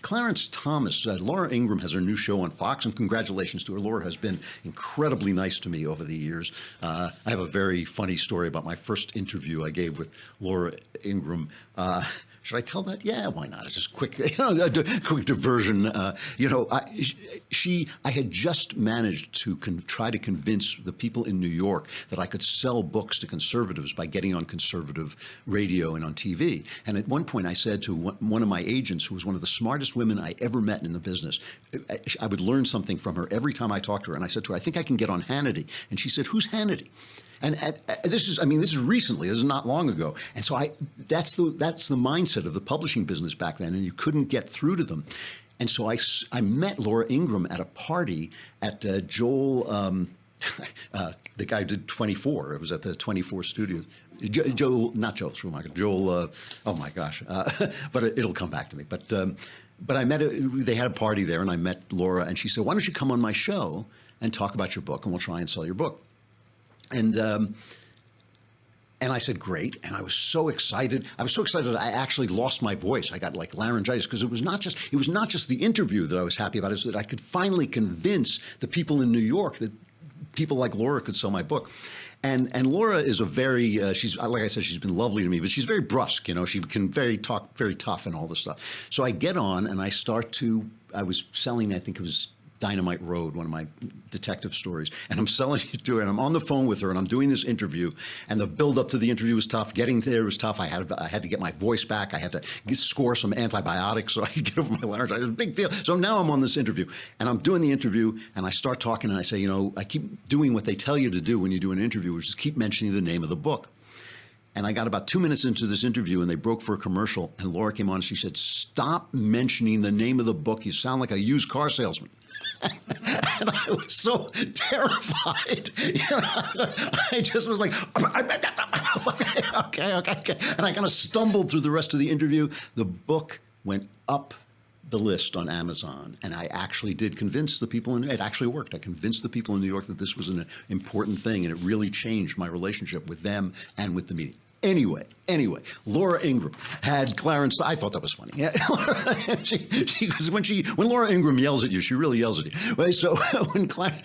Clarence Thomas, Laura Ingraham has her new show on Fox, and congratulations to her. Laura has been incredibly nice to me over the years. I have a very funny story about my first interview I gave with Laura Ingraham. Should I tell that? Yeah, why not? It's just quick, quick diversion. I had just managed to try to convince the people in New York that I could sell books to conservatives by getting on conservative radio and on TV. And at one point I said to one of my agents, who was one of the smartest women I ever met in the business, I would learn something from her every time I talked to her. And I said to her, I think I can get on Hannity. And she said, who's Hannity? And this is recently. This is not long ago. And so that's the mindset of the publishing business back then. And you couldn't get through to them. And so I met Laura Ingraham at a party at Joel, the guy who did 24. It was at the 24 studios. Not Joel Schumacher. Joel. Oh my gosh. But it'll come back to me. But I met. They had a party there, and I met Laura, and she said, "Why don't you come on my show and talk about your book, and we'll try and sell your book." And I said, great. And I was so excited. I actually lost my voice. I got like laryngitis, because it was not just the interview that I was happy about. It was that I could finally convince the people in New York that people like Laura could sell my book. And Laura is a very, she's, like I said, she's been lovely to me, but she's very brusque, she can talk very tough and all this stuff. So I get on and I was selling, I think it was Dynamite Road, one of my detective stories, and I'm selling it to her, and I'm on the phone with her, and I'm doing this interview, and the build up to the interview was tough. Getting there was tough. I had to get my voice back. I had to score some antibiotics so I could get over my laryngitis. It was a big deal. So now I'm on this interview, and I'm doing the interview, and I start talking, and I say, I keep doing what they tell you to do when you do an interview, which is keep mentioning the name of the book. And I got about 2 minutes into this interview, and they broke for a commercial, and Laura came on, and she said, "Stop mentioning the name of the book. You sound like a used car salesman." And I was so terrified. I just was like, okay. And I kind of stumbled through the rest of the interview. The book went up the list on Amazon, and I actually did convince the people, it actually worked. I convinced the people in New York that this was an important thing, and it really changed my relationship with them and with the media. Anyway, Laura Ingraham had Clarence. I thought that was funny. Yeah. Because when Laura Ingraham yells at you, she really yells at you. So when